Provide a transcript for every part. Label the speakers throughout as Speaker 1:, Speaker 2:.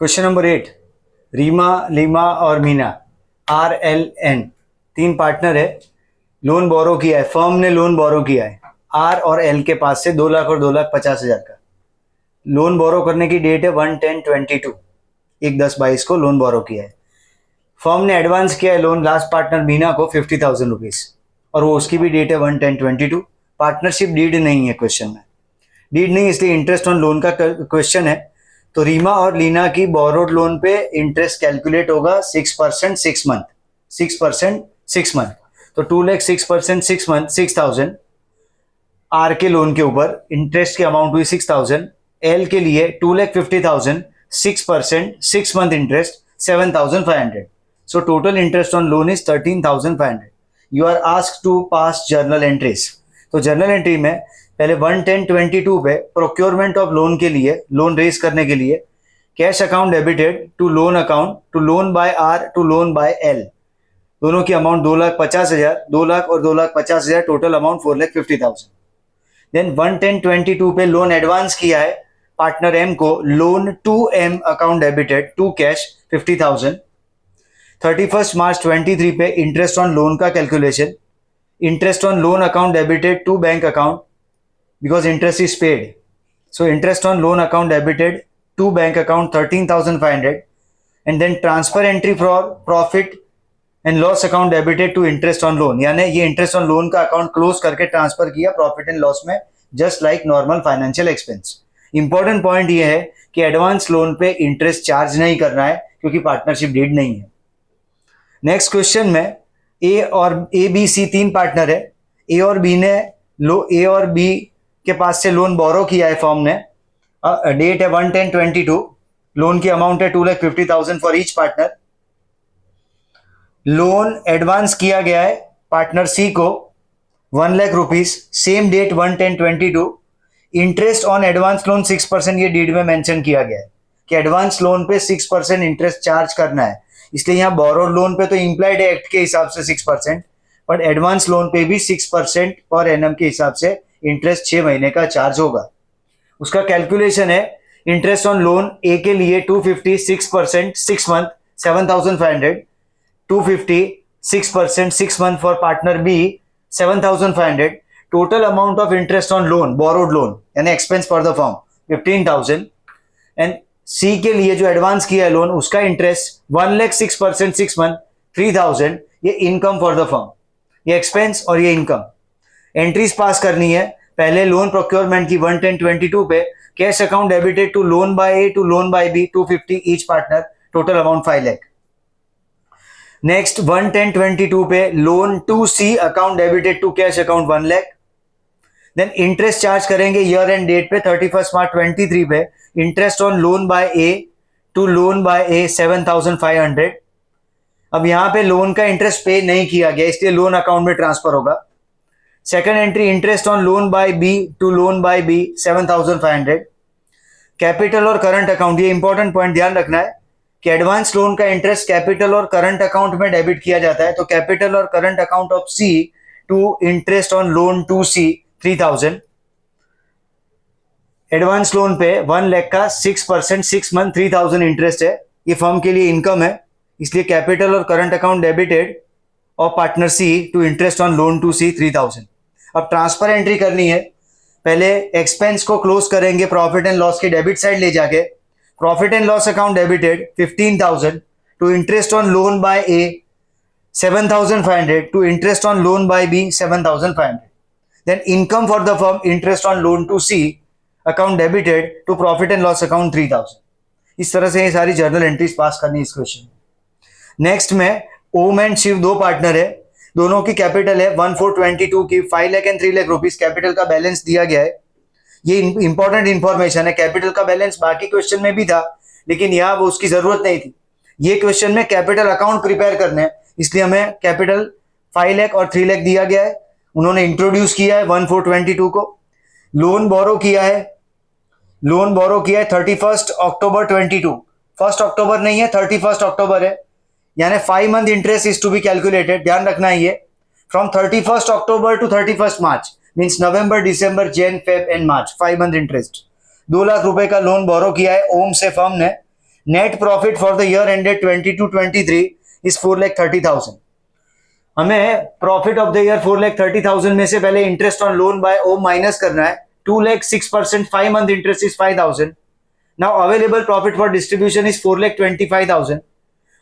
Speaker 1: Question number 8। Reema, Lima और Meena RLN तीन partner है। लोन बोरो किया है, फर्म ने लोन बोरो किया है आर और एल के पास से 2 लाख और 2,50,000 का। लोन बोरो करने की डेट है 1/10/22, 1/10/22 को लोन बोरो किया है। फर्म ने एडवांस किया है लोन लास्ट पार्टनर मीना को 50,000 रुपीज और वो उसकी भी डेट है 1/10/22। पार्टनरशिप डीड नहीं है क्वेश्चन में, डीड नहीं इसलिए इंटरेस्ट ऑन लोन का क्वेश्चन है। तो रीमा और लीना की बोरोड लोन पे इंटरेस्ट कैलकुलेट होगा 6% 6 मंथ, 6% 6 मंथ। तो 2 लाख 6% 6 मंथ 6,000 आर के लोन के ऊपर इंटरेस्ट की अमाउंट हुई 6,000। एल के लिए 2,50,000 6% 6 month interest 7,500। So total interest on loan is 13,500। You are asked to pass journal entries. तो जर्नल एंट्री में पहले 1/10/22 पे प्रोक्योरमेंट ऑफ लोन के लिए, लोन रेज करने के लिए cash account debited to loan account to loan by R to loan by L. दोनों की अमाउंट 2,50,000, 2 लाख और 2,50,000, टोटल अमाउंट 4,50,000। देन 1/10/22 पे लोन एडवांस किया है पार्टनर एम को, loan to M account debited to cash 50,000। 31 मार्च 23 पे इंटरेस्ट ऑन लोन का calculation, interest on loan account debited to bank account because interest is paid. So interest on loan account debited to bank account 13,500 and then transfer entry for profit and loss account debited to interest on loan। यानी ये interest on loan का account close करके transfer किया profit and loss में, just like normal financial expense. Important point ये है कि advance loan पे इंटरेस्ट चार्ज नहीं करना है क्योंकि पार्टनरशिप डीड नहीं है। नेक्स्ट क्वेश्चन में ए बी सी तीन पार्टनर है। ए और बी के पास से लोन बोरो किया है फर्म ने, डेट है 1/10/22। लोन की अमाउंट है 2,50,000 for each partner. Loan advance किया गया है पार्टनर सी को 1 lakh rupees, same date 1/10/22। Interest on advance loan 6%, ये डीड में मेंशन किया गया है कि एडवांस लोन पे 6% इंटरेस्ट चार्ज करना है, इसलिए यहां बोरोड लोन पे तो इंप्लाइड है एक्ट के हिसाब से 6%, बट एडवांस लोन पे भी 6% पर एनम के हिसाब से इंटरेस्ट 6 महीने का चार्ज होगा। उसका कैलकुलेशन है इंटरेस्ट ऑन लोन ए के लिए 250 6% 6 month 7,500, 250 6% 6 month for partner B 7,500। Total amount of interest on loan borrowed loan यानी expense for the firm 15,000 and C के लिए जो एडवांस किया है लोन उसका इंटरेस्ट 1 लाख 6% 6 मंथ 3,000। ये इनकम फॉर द फर्म, ये एक्सपेंस और ये इनकम। एंट्रीज पास करनी है। पहले लोन प्रोक्योरमेंट की 1/10/22 पे cash account debited to loan by A to loan by B 250 each partner, total amount 5 lakh. Next 1/10/22 पे loan to C account debited to cash account 1 lakh. Then interest charge करेंगे year end date पे 31 मार्च 23 पे interest on loan by A to loan by A 7,500। अब यहां पे loan का interest पे नहीं किया गया इसलिए लोन अकाउंट में ट्रांसफर होगा। Second entry interest on loan by B to loan by B 7,500। Capital और करंट अकाउंट, ये इंपॉर्टेंट पॉइंट ध्यान रखना है कि एडवांस लोन का इंटरेस्ट कैपिटल और करंट अकाउंट में डेबिट किया जाता है। तो कैपिटल और current account of C to interest on loan to C 3,000। Advance loan पे 1 लाख का 6% 6 मंथ 3,000 इंटरेस्ट है, ये फर्म के लिए इनकम है, इसलिए कैपिटल और करंट अकाउंट डेबिटेड और partner C to interest on loan to C 3,000। अब ट्रांसफर एंट्री करनी है। पहले एक्सपेंस को क्लोज करेंगे प्रॉफिट एंड लॉस की डेबिट साइड ले जाके। Profit and loss account debited 15,000 to interest on loan by A 7,500 to interest on loan by B 7,500। Then income for the firm interest on loan to C account debited to profit and loss account 3,000। इस तरह से ये सारी journal entries pass करनी है इस question में। Next में ओम एंड शिव दो पार्टनर है, दोनों की कैपिटल है 1/4/22 की 5 lakh and 3 lakh rupees capital का बैलेंस दिया गया है। ये इंपॉर्टेंट इंफॉर्मेशन है। कैपिटल का बैलेंस बाकी क्वेश्चन में भी था लेकिन यहाँ वो उसकी जरूरत नहीं थी। ये क्वेश्चन में कैपिटल अकाउंट प्रिपेयर करने हैं इसलिए हमें कैपिटल 5 लाख और 3 लाख दिया गया है। उन्होंने इंट्रोड्यूस किया है 1/4/22 को। लोन बोरो किया है 31 अक्टूबर 22, 1 अक्टूबर नहीं है 31 अक्टूबर है, यानी 5 month interest is to be calculated. ध्यान रखना है ये from 31 October to 31 March means November December Jan Feb and March 5 month interest. 2 lakh रुपए का लोन बोरो किया है ओम से फर्म ने net profit for the year ended 22-23 is 4,30,000। हमें प्रॉफिट ऑफ द ईयर 4,30,000 में से पहले interest on loan by Om minus करना है। 2,06%, 5 month interest is 5,000। Now available profit for distribution is 4,25,000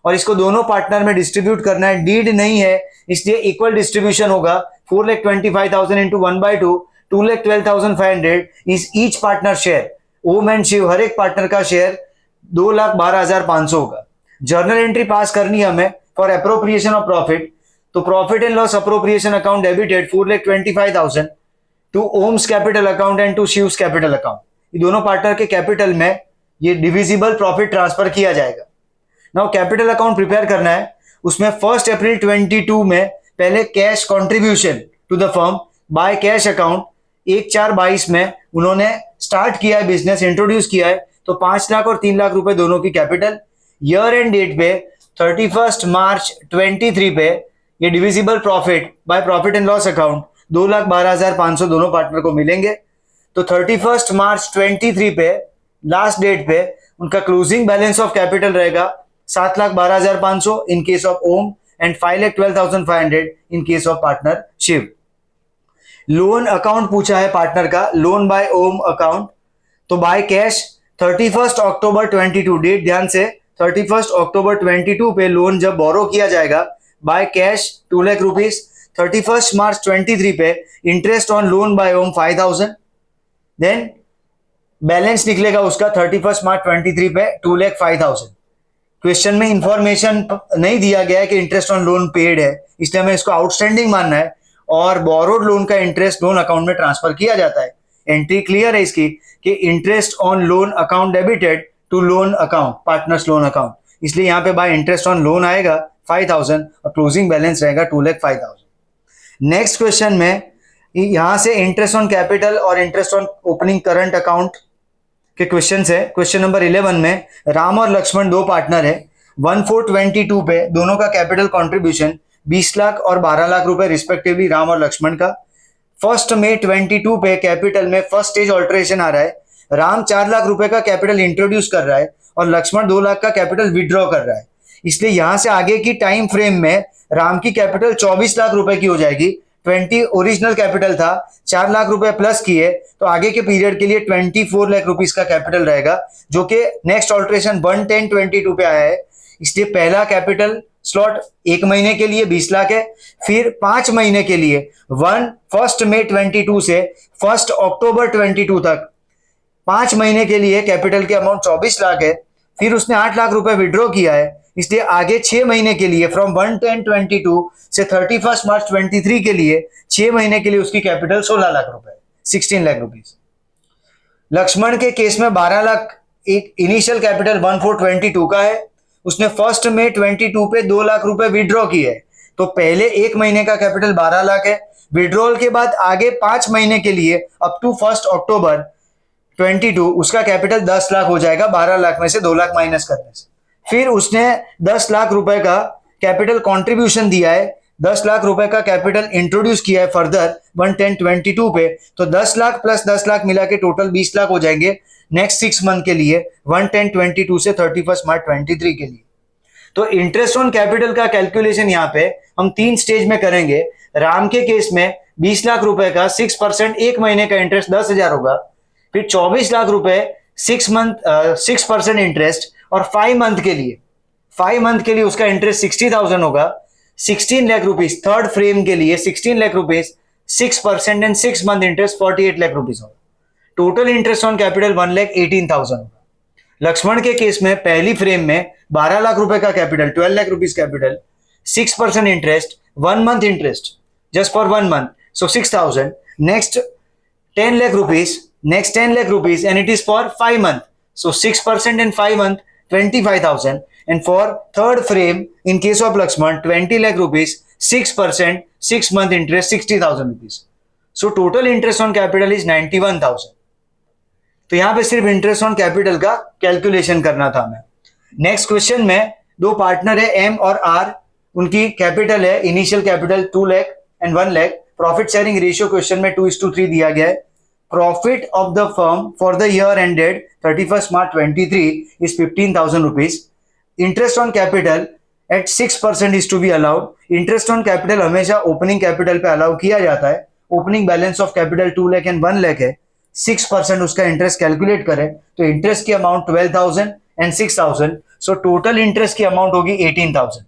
Speaker 1: और इसको दोनों पार्टनर में डिस्ट्रीब्यूट करना है। डीड नहीं है इसलिए इक्वल डिस्ट्रीब्यूशन होगा। 4,25,000 into 1/2, 2,12,500 is each partner share. Om and Shiv हर एक पार्टनर का शेयर 2,12,500 होगा। जर्नल एंट्री पास करनी है हमें फॉर अप्रोप्रिएशन ऑफ प्रॉफिट। तो profit and loss appropriation account debited 4,25,000 to Om's capital account and to Shiv's capital account. ये दोनों पार्टनर के कैपिटल में ये डिविजिबल प्रॉफिट ट्रांसफर किया जाएगा। नाउ कैपिटल अकाउंट प्रिपेयर करना है। उसमें 1 अप्रैल 22 में पहले cash contribution to the firm by cash account 1/4/22 में उन्होंने स्टार्ट किया है, बिजनेस इंट्रोड्यूस किया है। तो 5 लाख और 3 लाख रुपए दोनों की कैपिटल। ईयर एंड डेट पे 31 मार्च 23 पे ये divisible profit by profit and loss account 2,12,500 दोनों पार्टनर को मिलेंगे। तो 31 मार्च 23 पे लास्ट डेट पे उनका क्लोजिंग बैलेंस ऑफ कैपिटल रहेगा 7,12,500 in case of Om and 5,12,500 in case of partner Shiv. Loan account पूछा है पार्टनर का, लोन बाय ओम अकाउंट। तो बाय कैश 31 अक्टूबर 22, डेट ध्यान से 31 अक्टूबर 22 पे लोन जब बोरो किया जाएगा बाय कैश 2 लाख रुपीज। 31 मार्च 23 पे interest on loan by Om 5,000। Then balance निकलेगा उसका 31 मार्च 23 पे 2,05,000। क्वेश्चन में इंफॉर्मेशन नहीं दिया गया है कि इंटरेस्ट ऑन लोन पेड है, इसलिए हमें इसको आउटस्टैंडिंग मानना है और बोरोड लोन का इंटरेस्ट लोन अकाउंट में ट्रांसफर किया जाता है। एंट्री क्लियर है इसकी कि interest on loan account debited to loan account, partners loan account, इसलिए यहाँ पे बाय इंटरेस्ट ऑन लोन आएगा 5,000 और क्लोजिंग बैलेंस रहेगा 2,05,000। नेक्स्ट क्वेश्चन में यहां से इंटरेस्ट ऑन कैपिटल और interest on opening current account के क्वेश्चन है। क्वेश्चन नंबर 11 में राम और लक्ष्मण दो पार्टनर है। 1/4/22 पे दोनों का कैपिटल कंट्रीब्यूशन 20 लाख और 12 लाख रुपए रिस्पेक्टिवली राम और लक्ष्मण का। 1 मई 22 पे कैपिटल में फर्स्ट स्टेज ऑल्टरेशन आ रहा है। राम 4 लाख रुपए का कैपिटल इंट्रोड्यूस कर रहा है और लक्ष्मण 2 लाख का कैपिटल विड्रॉ कर रहा है। इसलिए यहां से आगे की टाइम फ्रेम में राम की कैपिटल 24 लाख रुपए की हो जाएगी। 20 ओरिजिनल कैपिटल था, 4 लाख रुपए प्लस किए तो आगे के पीरियड के लिए 24 लाख रुपीस का कैपिटल रहेगा, जो कि नेक्स्ट ऑल्ट्रेशन 1/10/22 पे आया है। इसलिए पहला कैपिटल स्लॉट 1 महीने के लिए 20 लाख है। फिर 5 महीने के लिए 1 मई 22 से 1 अक्टूबर 22 तक 5 महीने के लिए कैपिटल के अमाउंट 24 लाख है। फिर उसने 8 लाख रुपए विड्रॉ किया है, इसलिए आगे 6 महीने के लिए फ्रॉम 1/10/22 से 31 मार्च 23 के लिए 6 महीने के लिए उसकी कैपिटल 16 लाख रुपए, 16 लाख रुपीज। लक्ष्मण के केस में 12 लाख एक इनिशियल कैपिटल 1/4/22 का है। उसने 1 मई 22 पे 2 लाख रुपए विड्रॉ किए, तो पहले 1 महीने का कैपिटल 12 लाख है। विड्रॉल के बाद आगे 5 महीने के लिए अप टू 1 अक्टूबर 22 उसका कैपिटल 10 लाख हो जाएगा, 12 लाख में से 2 लाख माइनस करने से। फिर उसने 10 लाख रुपए का कैपिटल कंट्रीब्यूशन दिया है, 10 लाख रुपए का कैपिटल इंट्रोड्यूस किया है फर्दर 1/10/22 पे, तो 10 लाख प्लस 10 लाख मिला के टोटल 20 लाख हो जाएंगे नेक्स्ट 6 मंथ के लिए 1/10/22 से 31 मार्च 23 के लिए। तो इंटरेस्ट ऑन कैपिटल का कैलकुलेशन यहाँ पे हम 3 स्टेज में करेंगे। राम के केस में 20 लाख रुपए का 6% 1 महीने का इंटरेस्ट 10,000 होगा। फिर 24 लाख रुपए 6% इंटरेस्ट और 5 मंथ के लिए उसका इंटरेस्ट 60,000 होगा। 16 लाख रुपीज थर्ड फ्रेम के लिए 16 lakh rupees 6% and 6 month interest 48 lakh rupees होगा। टोटल इंटरेस्ट ऑन कैपिटल 1,18,000 होगा। लक्ष्मण के केस में पहली फ्रेम में 12 लाख रुपए का capital 12 lakh rupees capital 6% interest 1 month interest just for 1 month so 6,000 next 10 lakh rupees and it is for 5 months so 6% in 5 months 25,000 and for third frame in case of Lakshman 20 lakh rupees 6% 6 month interest 60,000 rupees so total interest on capital is 91,000। तो यहां पे सिर्फ interest on capital का calculation करना था हमें। Next question में दो पार्टनर है एम और आर, उनकी कैपिटल है initial capital 2 lakh and 1 lakh. Profit sharing ratio question में 2:3 दिया गया है। profit of the firm for the year ended 31st March 23 is 15,000 rupees. Interest on capital at 6% is to be allowed. Interest on capital हमेशा opening capital पे allow किया जाता है. Opening balance of capital 2 lakh and 1 lakh है. 6% उसका interest calculate करें तो interest की amount 12,000 and 6,000. So total interest की amount होगी 18,000.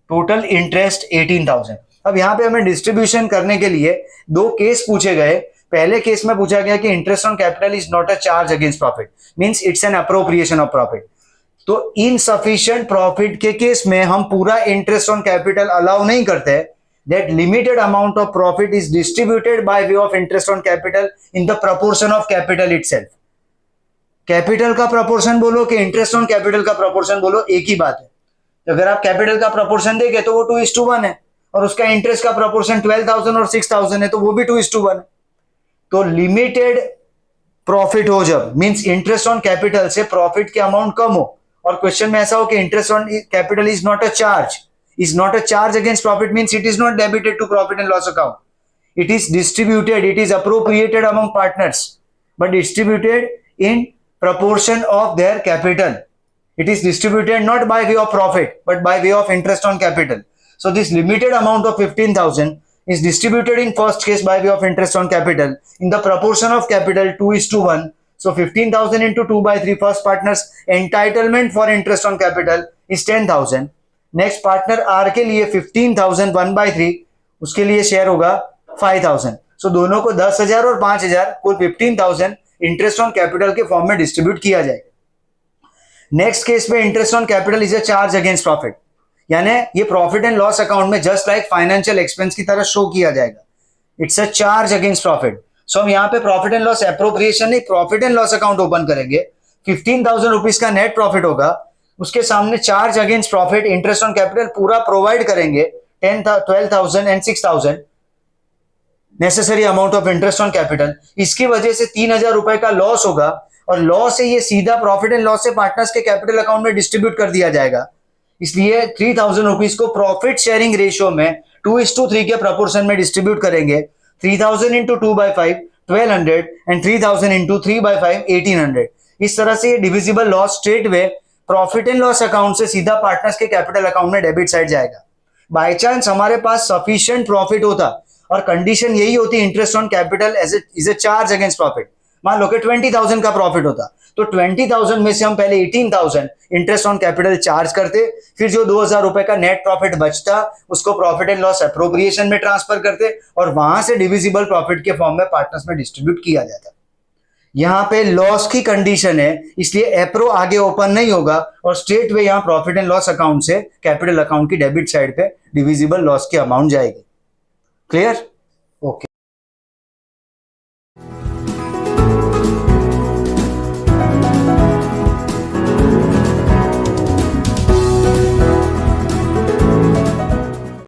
Speaker 1: Total interest 18,000. अब यहाँ पे हमें डिस्ट्रीब्यूशन करने के लिए दो केस पूछे गए. पहले केस में पूछा गया कि interest on capital is not a charge against profit, means it's an appropriation of profit. तो इनसफिशिएंट प्रॉफिट के केस में हम पूरा इंटरेस्ट ऑन कैपिटल अलाउ नहीं करते. That limited amount of profit is distributed by way of interest on capital in the proportion of capital itself. Capital का proportion बोलो कि इंटरेस्ट ऑन कैपिटल का प्रपोर्शन बोलो, एक ही बात है. अगर आप कैपिटल का प्रपोर्शन देंगे तो वो 2:1 है, और उसका इंटरेस्ट का प्रपोर्शन 12,000 और 6,000 है तो वो भी 2:1 है. तो लिमिटेड प्रॉफिट हो जब, मींस इंटरेस्ट ऑन कैपिटल से प्रॉफिट की अमाउंट कम हो और क्वेश्चन में ऐसा हो कि interest on capital is not a charge against profit, means it is not debited to profit and loss account. It is distributed, it is appropriated among partners but distributed in proportion of their capital. It is distributed not by way of profit but by way of interest on capital. So this limited amount of 15,000 is distributed in first case by way of interest on capital in the proportion of capital 2:1. So 15,000 into 2/3 first partner's entitlement for interest on capital is 10,000. Next partner R के लिए 15,000 1/3 उसके लिए share होगा 5,000. So दोनों को 10,000 और 5,000 कुल 15,000 interest on capital के फॉर्म में डिस्ट्रीब्यूट किया जाएगा. नेक्स्ट केस में interest on capital is a charge against profit, यानी ये प्रॉफिट एंड लॉस अकाउंट में जस्ट लाइक फाइनेंशियल एक्सपेंस की तरह शो किया जाएगा. It's a charge against profit. So हम यहाँ पे प्रॉफिट एंड लॉस एप्रोप्रिएशन नहीं, profit and loss account open करेंगे. 15,000 रुपीज का नेट प्रॉफिट होगा, उसके सामने charge against profit interest on capital पूरा प्रोवाइड करेंगे 12,000 and 6,000 necessary amount of interest on capital. इसकी वजह से 3,000 रुपए का लॉस होगा और लॉस है ये सीधा प्रॉफिट एंड लॉस से पार्टनर्स के कैपिटल अकाउंट में डिस्ट्रीब्यूट कर दिया जाएगा. इसलिए 3,000 रुपीज को प्रॉफिट शेयरिंग रेशियो में 2:3 के प्रपोर्शन में डिस्ट्रीब्यूट करेंगे. 3,000 इंटू 2/5 1,200 एंड 3,000 इंटू 3/5 1,800. इस तरह से ये divisible loss straight way profit and loss account से सीधा पार्टनर्स के कैपिटल अकाउंट में डेबिट साइड जाएगा. बाई चांस हमारे पास सफिशिएंट प्रॉफिट होता और कंडीशन यही होती interest on capital is a charge against profit. मान लो कि 20,000 का प्रॉफिट होता तो 20,000 में से हम पहले 18,000 इंटरेस्ट ऑन कैपिटल चार्ज करते, फिर जो 2,000 रुपए का नेट प्रॉफिट बचता उसको प्रॉफिट एंड लॉस एप्रोप्रिएशन में ट्रांसफर करते और वहां से डिविजिबल प्रॉफिट के फॉर्म में पार्टनर्स में डिस्ट्रीब्यूट किया जाता. यहाँ पे लॉस की कंडीशन है इसलिए एप्रो आगे ओपन नहीं होगा और स्ट्रेट वे यहाँ प्रॉफिट एंड लॉस अकाउंट से कैपिटल अकाउंट की डेबिट साइड पे डिविजिबल लॉस की अमाउंट जाएगी. क्लियर?